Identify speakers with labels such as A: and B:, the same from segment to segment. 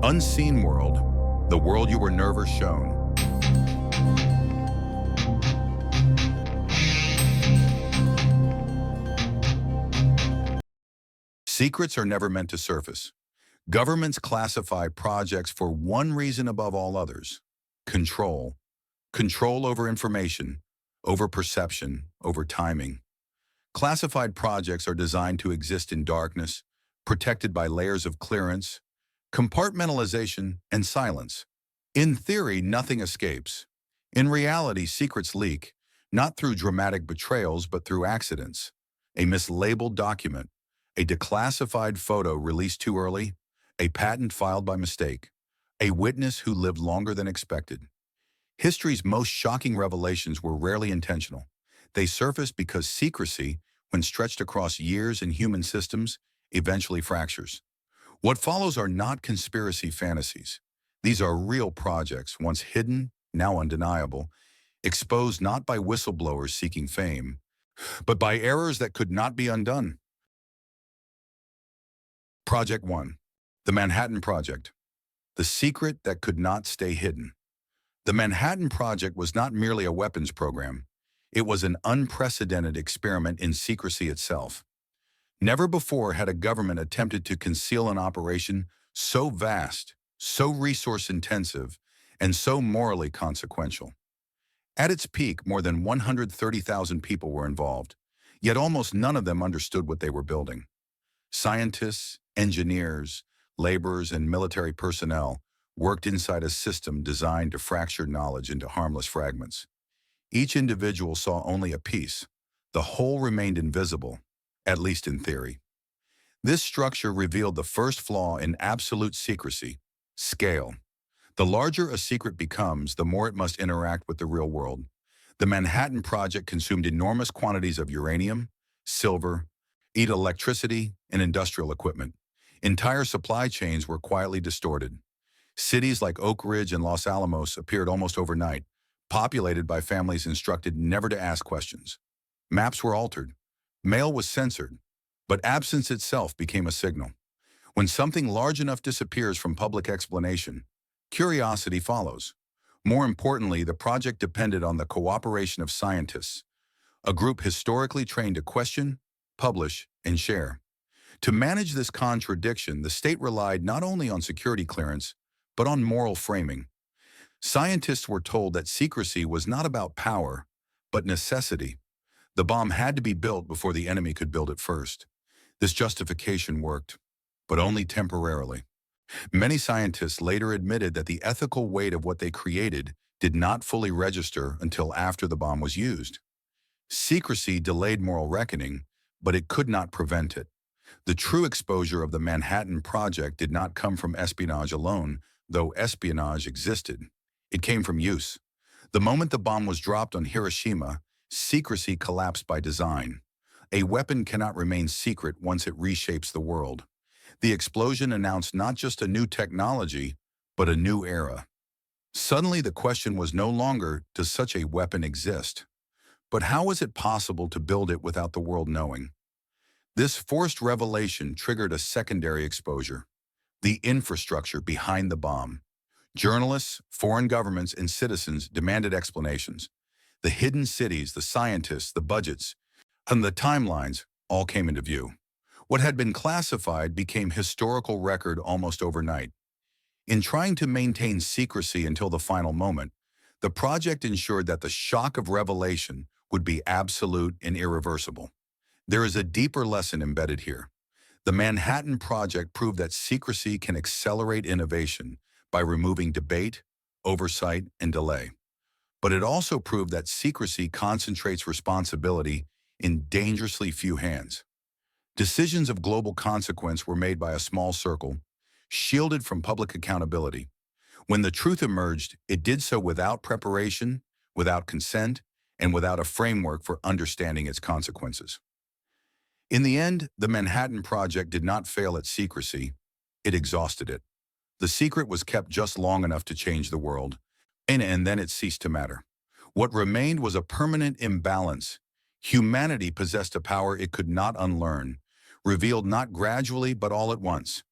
A: Unseen world, the world you were never shown. Secrets are never meant to surface. Governments classify projects for one reason above all others: control. Control over information, over perception, over timing. Classified projects are designed to exist in darkness, protected by layers of clearance, compartmentalization, and silence. In theory, nothing escapes. In reality, secrets leak, not through dramatic betrayals, but through accidents. A mislabeled document, a declassified photo released too early, a patent filed by mistake, a witness who lived longer than expected. History's most shocking revelations were rarely intentional. They surfaced because secrecy, when stretched across years and human systems, eventually fractures. What follows are not conspiracy fantasies. These are real projects, once hidden, now undeniable, exposed not by whistleblowers seeking fame, but by errors that could not be undone. Project 1. The Manhattan Project. The secret that could not stay hidden. The Manhattan Project was not merely a weapons program. It was an unprecedented experiment in secrecy itself. Never before had a government attempted to conceal an operation so vast, so resource-intensive, and so morally consequential. At its peak, more than 130,000 people were involved, yet almost none of them understood what they were building. Scientists, engineers, laborers, and military personnel worked inside a system designed to fracture knowledge into harmless fragments. Each individual saw only a piece. The whole remained invisible, at least in theory. This structure revealed the first flaw in absolute secrecy: scale. The larger a secret becomes, the more it must interact with the real world. The Manhattan Project consumed enormous quantities of uranium, silver, electricity, and industrial equipment. Entire supply chains were quietly distorted. Cities like Oak Ridge and Los Alamos appeared almost overnight, populated by families instructed never to ask questions. Maps were altered. Mail was censored. But absence itself became a signal. When something large enough disappears from public explanation, curiosity follows. More importantly, the project depended on the cooperation of scientists, a group historically trained to question, publish, and share. To manage this contradiction, the state relied not only on security clearance, but on moral framing. Scientists were told that secrecy was not about power, but necessity. The bomb had to be built before the enemy could build it first. This justification worked, but only temporarily. Many scientists later admitted that the ethical weight of what they created did not fully register until after the bomb was used. Secrecy delayed moral reckoning, but it could not prevent it. The true exposure of the Manhattan Project did not come from espionage alone, though espionage existed. It came from use. The moment the bomb was dropped on Hiroshima, secrecy collapsed by design. A weapon cannot remain secret once it reshapes the world. The explosion announced not just a new technology, but a new era. Suddenly, the question was no longer, does such a weapon exist? But how was it possible to build it without the world knowing? This forced revelation triggered a secondary exposure: the infrastructure behind the bomb. Journalists, foreign governments, and citizens demanded explanations. The hidden cities, the scientists, the budgets, and the timelines all came into view. What had been classified became historical record almost overnight. In trying to maintain secrecy until the final moment, the project ensured that the shock of revelation would be absolute and irreversible. There is a deeper lesson embedded here. The Manhattan Project proved that secrecy can accelerate innovation by removing debate, oversight, and delay. But it also proved that secrecy concentrates responsibility in dangerously few hands. Decisions of global consequence were made by a small circle, shielded from public accountability. When the truth emerged, it did so without preparation, without consent, and without a framework for understanding its consequences. In the end, the Manhattan Project did not fail at secrecy, it exhausted it. The secret was kept just long enough to change the world, and then it ceased to matter. What remained was a permanent imbalance. Humanity possessed a power it could not unlearn, revealed not gradually but all at once.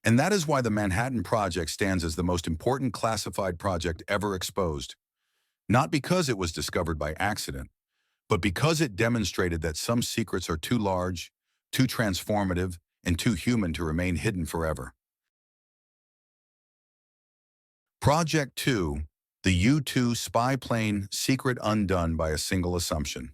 A: And that is why the Manhattan Project stands as the most important classified project ever exposed. Not because it was discovered by accident, but because it demonstrated that some secrets are too large, too transformative, and too human to remain hidden forever. Project 2, the U-2 spy plane secret undone by a single assumption.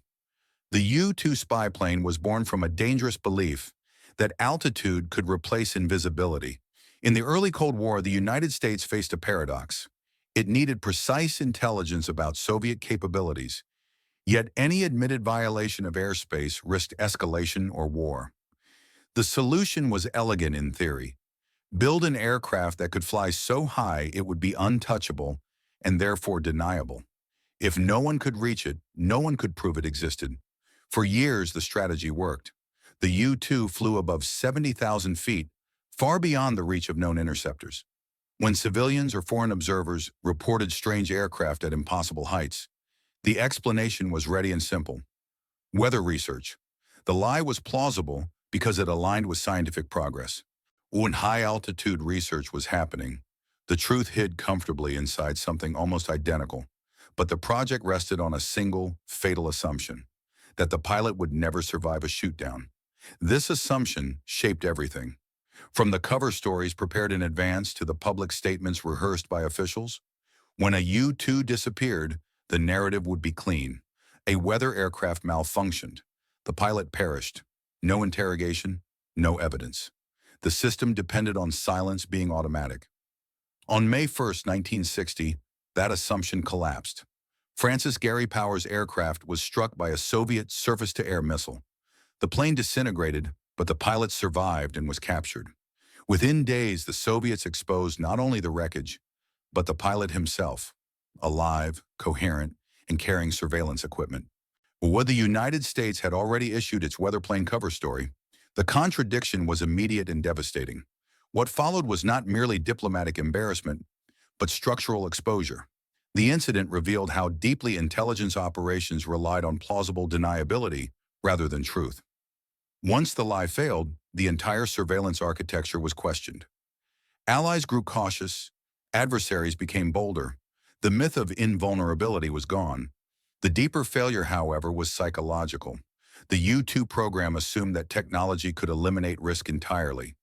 A: The U-2 spy plane was born from a dangerous belief that altitude could replace invisibility. In the early Cold War, the United States faced a paradox. It needed precise intelligence about Soviet capabilities, yet any admitted violation of airspace risked escalation or war. The solution was elegant in theory. Build an aircraft that could fly so high it would be untouchable and therefore deniable. If no one could reach it, no one could prove it existed. For years, the strategy worked. The U-2 flew above 70,000 feet, far beyond the reach of known interceptors. When civilians or foreign observers reported strange aircraft at impossible heights, the explanation was ready and simple. Weather research. The lie was plausible because it aligned with scientific progress. When high-altitude research was happening, the truth hid comfortably inside something almost identical. But the project rested on a single, fatal assumption, that the pilot would never survive a shoot-down. This assumption shaped everything. From the cover stories prepared in advance to the public statements rehearsed by officials, when a U-2 disappeared, the narrative would be clean. A weather aircraft malfunctioned. The pilot perished. No interrogation, no evidence. The system depended on silence being automatic. On May 1st, 1960, that assumption collapsed. Francis Gary Powers' aircraft was struck by a Soviet surface-to-air missile. The plane disintegrated, but the pilot survived and was captured. Within days, the Soviets exposed not only the wreckage, but the pilot himself, alive, coherent, and carrying surveillance equipment. While the United States had already issued its weather plane cover story, the contradiction was immediate and devastating. What followed was not merely diplomatic embarrassment, but structural exposure. The incident revealed how deeply intelligence operations relied on plausible deniability rather than truth. Once the lie failed, the entire surveillance architecture was questioned. Allies grew cautious, adversaries became bolder. The myth of invulnerability was gone. The deeper failure, however, was psychological. The U-2 program assumed that technology could eliminate risk entirely.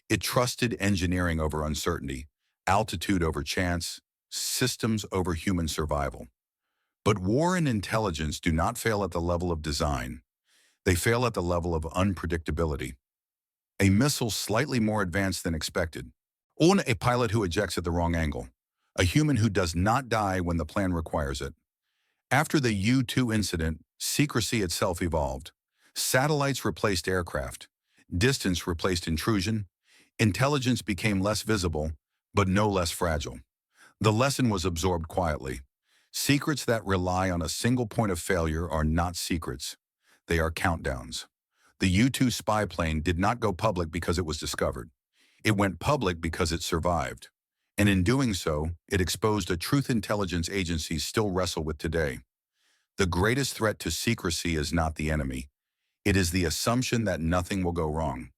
A: It trusted engineering over uncertainty, altitude over chance, systems over human survival. But war and intelligence do not fail at the level of design. They fail at the level of unpredictability. A missile slightly more advanced than expected, or a pilot who ejects at the wrong angle, a human who does not die when the plan requires it. After the U-2 incident, secrecy itself evolved. Satellites replaced aircraft. Distance replaced intrusion. Intelligence became less visible, but no less fragile. The lesson was absorbed quietly. Secrets that rely on a single point of failure are not secrets. They are countdowns. The U-2 spy plane did not go public because it was discovered. It went public because it survived. And in doing so, it exposed a truth intelligence agencies still wrestle with today. The greatest threat to secrecy is not the enemy. It is the assumption that nothing will go wrong.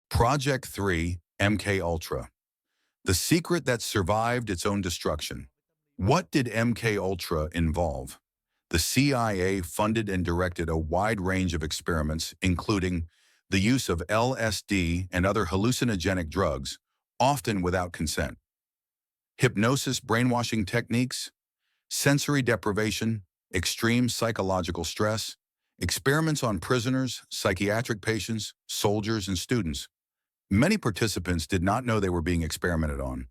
A: Project 3, MK-Ultra. The secret that survived its own destruction. What did MK-Ultra involve? The CIA funded and directed a wide range of experiments, including the use of LSD and other hallucinogenic drugs, often without consent. Hypnosis brainwashing techniques, sensory deprivation, extreme psychological stress, experiments on prisoners, psychiatric patients, soldiers, and students. Many participants did not know they were being experimented on.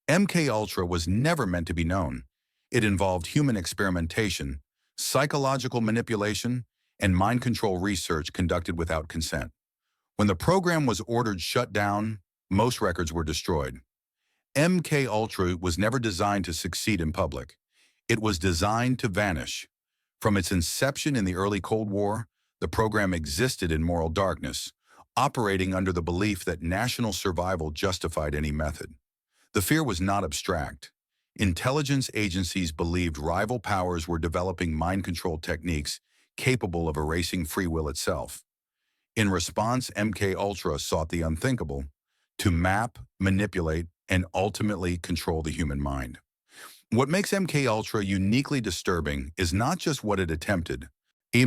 A: MK-Ultra was never meant to be known. It involved human experimentation, psychological manipulation, and mind control research conducted without consent. When the program was ordered shut down, most records were destroyed. MK-Ultra was never designed to succeed in public. It was designed to vanish. From its inception in the early Cold War, the program existed in moral darkness, operating under the belief that national survival justified any method. The fear was not abstract. Intelligence agencies believed rival powers were developing mind control techniques capable of erasing free will itself. In response, MK Ultra sought the unthinkable: to map, manipulate, and ultimately control the human mind. What makes MK Ultra uniquely disturbing is not just what it attempted,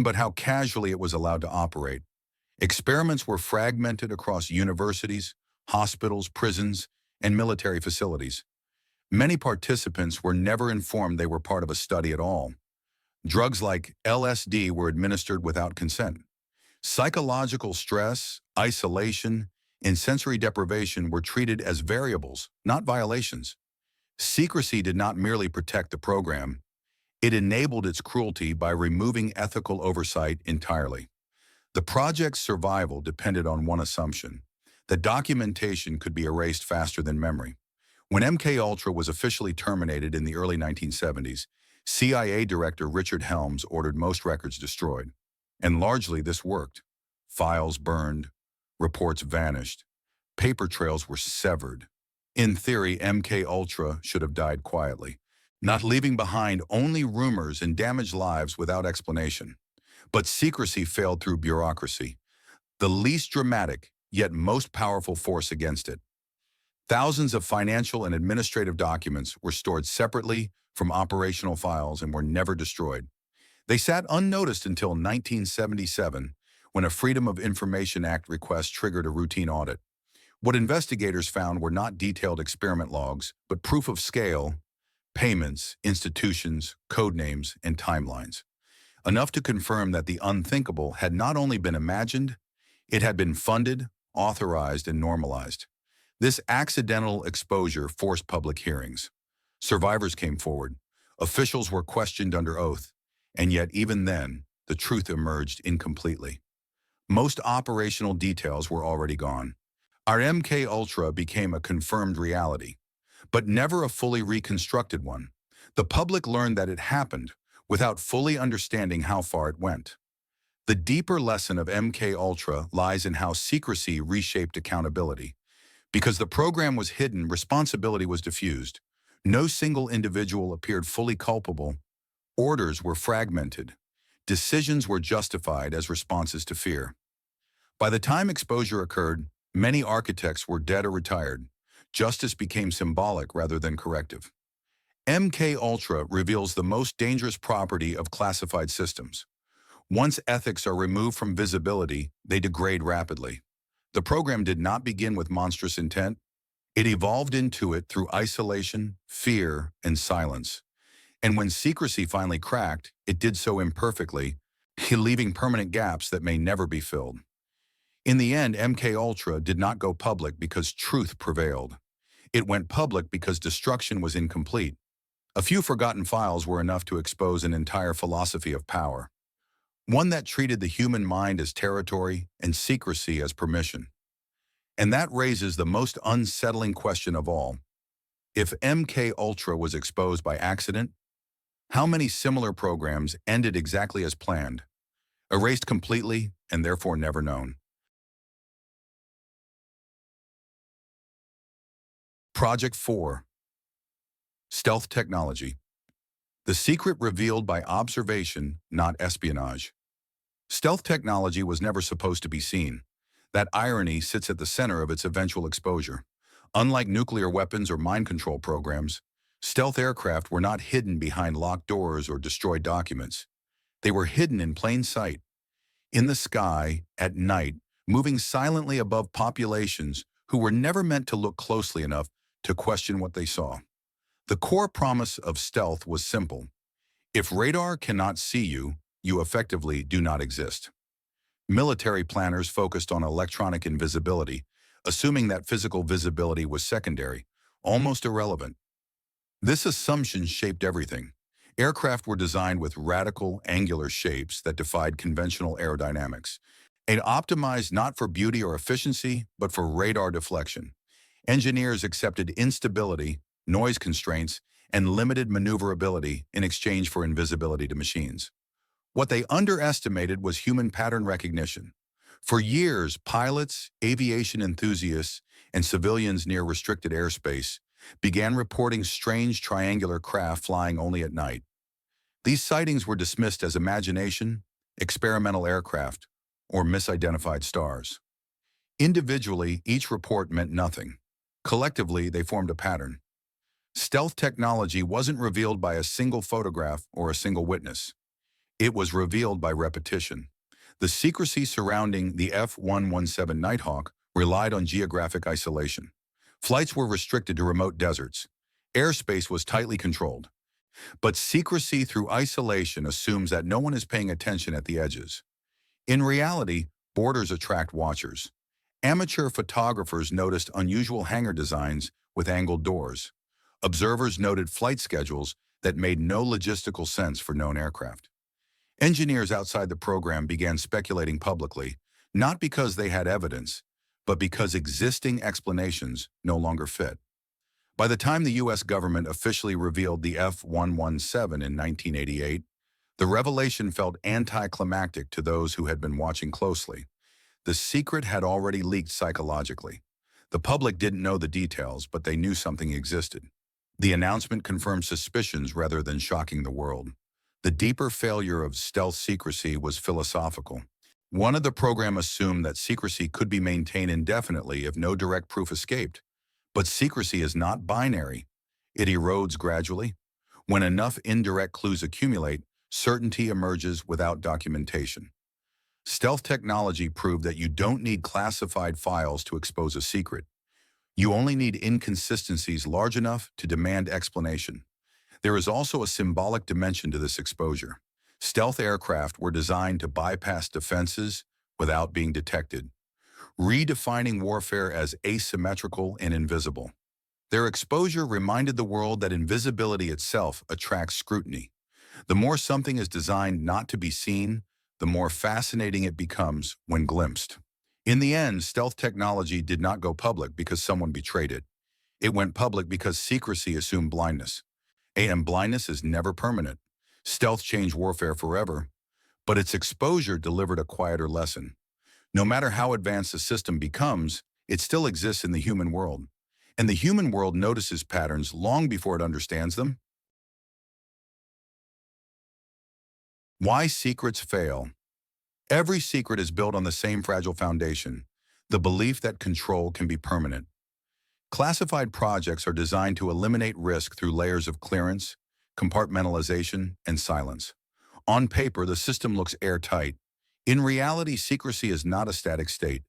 A: but how casually it was allowed to operate. Experiments were fragmented across universities, hospitals, prisons, and military facilities. Many participants were never informed they were part of a study at all. Drugs like LSD were administered without consent. Psychological stress, isolation, and sensory deprivation were treated as variables, not violations. Secrecy did not merely protect the program, it enabled its cruelty by removing ethical oversight entirely. The project's survival depended on one assumption: that documentation could be erased faster than memory. When MK Ultra was officially terminated in the early 1970s, CIA Director Richard Helms ordered most records destroyed. And largely this worked. Files burned, reports vanished, paper trails were severed. In theory, MK Ultra should have died quietly, not leaving behind only rumors and damaged lives without explanation. But secrecy failed through bureaucracy, the least dramatic yet most powerful force against it. Thousands of financial and administrative documents were stored separately from operational files and were never destroyed. They sat unnoticed until 1977, when a Freedom of Information Act request triggered a routine audit. What investigators found were not detailed experiment logs, but proof of scale, payments, institutions, code names, and timelines. Enough to confirm that the unthinkable had not only been imagined, it had been funded, authorized, and normalized. This accidental exposure forced public hearings. Survivors came forward. Officials were questioned under oath, and yet even then, the truth emerged incompletely. Most operational details were already gone. Our MK Ultra became a confirmed reality, but never a fully reconstructed one. The public learned that it happened without fully understanding how far it went. The deeper lesson of MK Ultra lies in how secrecy reshaped accountability. Because the program was hidden, responsibility was diffused. No single individual appeared fully culpable. Orders were fragmented. Decisions were justified as responses to fear. By the time exposure occurred, many architects were dead or retired. Justice became symbolic rather than corrective. MK Ultra reveals the most dangerous property of classified systems. Once ethics are removed from visibility, they degrade rapidly. The program did not begin with monstrous intent. It evolved into it through isolation, fear, and silence. And when secrecy finally cracked, it did so imperfectly, leaving permanent gaps that may never be filled. In the end, MK Ultra did not go public because truth prevailed. It went public because destruction was incomplete. A few forgotten files were enough to expose an entire philosophy of power, one that treated the human mind as territory and secrecy as permission. And that raises the most unsettling question of all. If MK Ultra was exposed by accident, how many similar programs ended exactly as planned, erased completely and therefore never known? Project 4. Stealth Technology. The secret revealed by observation, not espionage. Stealth technology was never supposed to be seen. That irony sits at the center of its eventual exposure. Unlike nuclear weapons or mind control programs, stealth aircraft were not hidden behind locked doors or destroyed documents. They were hidden in plain sight, in the sky, at night, moving silently above populations who were never meant to look closely enough to question what they saw. The core promise of stealth was simple: if radar cannot see you, you effectively do not exist. Military planners focused on electronic invisibility, assuming that physical visibility was secondary, almost irrelevant. This assumption shaped everything. Aircraft were designed with radical, angular shapes that defied conventional aerodynamics, and optimized not for beauty or efficiency, but for radar deflection. Engineers accepted instability, noise constraints, and limited maneuverability in exchange for invisibility to machines. What they underestimated was human pattern recognition. For years, pilots, aviation enthusiasts, and civilians near restricted airspace began reporting strange triangular craft flying only at night. These sightings were dismissed as imagination, experimental aircraft, or misidentified stars. Individually, each report meant nothing. Collectively, they formed a pattern. Stealth technology wasn't revealed by a single photograph or a single witness. It was revealed by repetition. The secrecy surrounding the F-117 Nighthawk relied on geographic isolation. Flights were restricted to remote deserts. Airspace was tightly controlled. But secrecy through isolation assumes that no one is paying attention at the edges. In reality, borders attract watchers. Amateur photographers noticed unusual hangar designs with angled doors. Observers noted flight schedules that made no logistical sense for known aircraft. Engineers outside the program began speculating publicly, not because they had evidence, but because existing explanations no longer fit. By the time the U.S. government officially revealed the F-117 in 1988, the revelation felt anticlimactic to those who had been watching closely. The secret had already leaked psychologically. The public didn't know the details, but they knew something existed. The announcement confirmed suspicions rather than shocking the world. The deeper failure of stealth secrecy was philosophical. One of the program assumed that secrecy could be maintained indefinitely if no direct proof escaped. But secrecy is not binary. It erodes gradually. When enough indirect clues accumulate, certainty emerges without documentation. Stealth technology proved that you don't need classified files to expose a secret. You only need inconsistencies large enough to demand explanation. There is also a symbolic dimension to this exposure. Stealth aircraft were designed to bypass defenses without being detected, redefining warfare as asymmetrical and invisible. Their exposure reminded the world that invisibility itself attracts scrutiny. The more something is designed not to be seen, the more fascinating it becomes when glimpsed. In the end, stealth technology did not go public because someone betrayed it. It went public because secrecy assumed blindness. And blindness is never permanent. Stealth changed warfare forever, but its exposure delivered a quieter lesson. No matter how advanced the system becomes, it still exists in the human world. And the human world notices patterns long before it understands them. Why secrets fail. Every secret is built on the same fragile foundation, the belief that control can be permanent. Classified projects are designed to eliminate risk through layers of clearance, compartmentalization, and silence. On paper, the system looks airtight. In reality, secrecy is not a static state.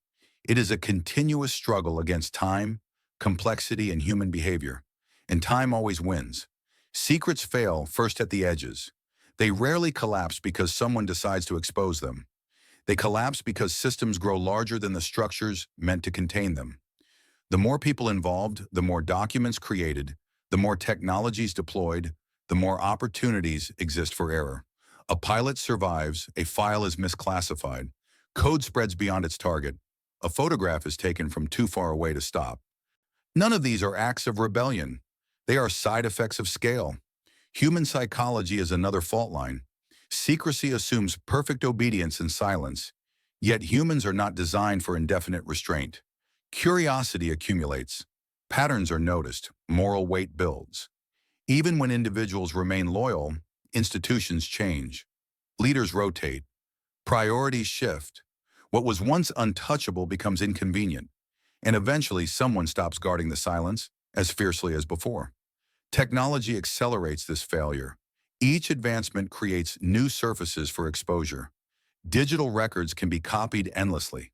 A: It is a continuous struggle against time, complexity, and human behavior. And time always wins. Secrets fail first at the edges. They rarely collapse because someone decides to expose them. They collapse because systems grow larger than the structures meant to contain them. The more people involved, the more documents created, the more technologies deployed, the more opportunities exist for error. A pilot survives, a file is misclassified, code spreads beyond its target, a photograph is taken from too far away to stop. None of these are acts of rebellion. They are side effects of scale. Human psychology is another fault line. Secrecy assumes perfect obedience and silence, yet humans are not designed for indefinite restraint. Curiosity accumulates. Patterns are noticed. Moral weight builds. Even when individuals remain loyal, institutions change. Leaders rotate. Priorities shift. What was once untouchable becomes inconvenient, and eventually someone stops guarding the silence as fiercely as before. Technology accelerates this failure. Each advancement creates new surfaces for exposure. Digital records can be copied endlessly.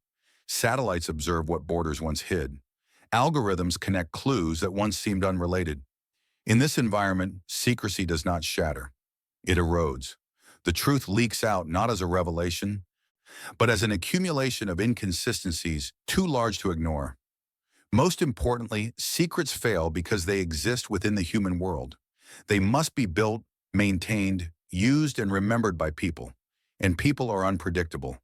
A: Satellites observe what borders once hid. Algorithms connect clues that once seemed unrelated. In this environment, secrecy does not shatter. It erodes. The truth leaks out not as a revelation, but as an accumulation of inconsistencies too large to ignore. Most importantly, secrets fail because they exist within the human world. They must be built, maintained, used, and remembered by people. And people are unpredictable.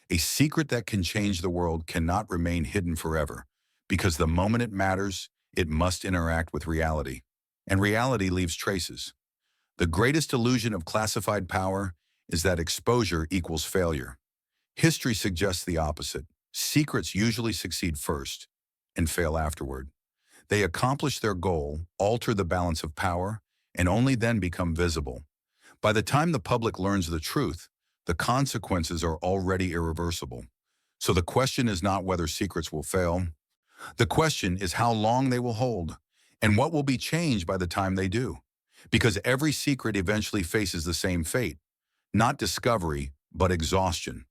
A: A secret that can change the world cannot remain hidden forever, because the moment it matters, it must interact with reality. And reality leaves traces. The greatest illusion of classified power is that exposure equals failure. History suggests the opposite. Secrets usually succeed first and fail afterward. They accomplish their goal, alter the balance of power, and only then become visible. By the time the public learns the truth, the consequences are already irreversible. So the question is not whether secrets will fail. The question is how long they will hold and what will be changed by the time they do. Because every secret eventually faces the same fate, not discovery, but exhaustion.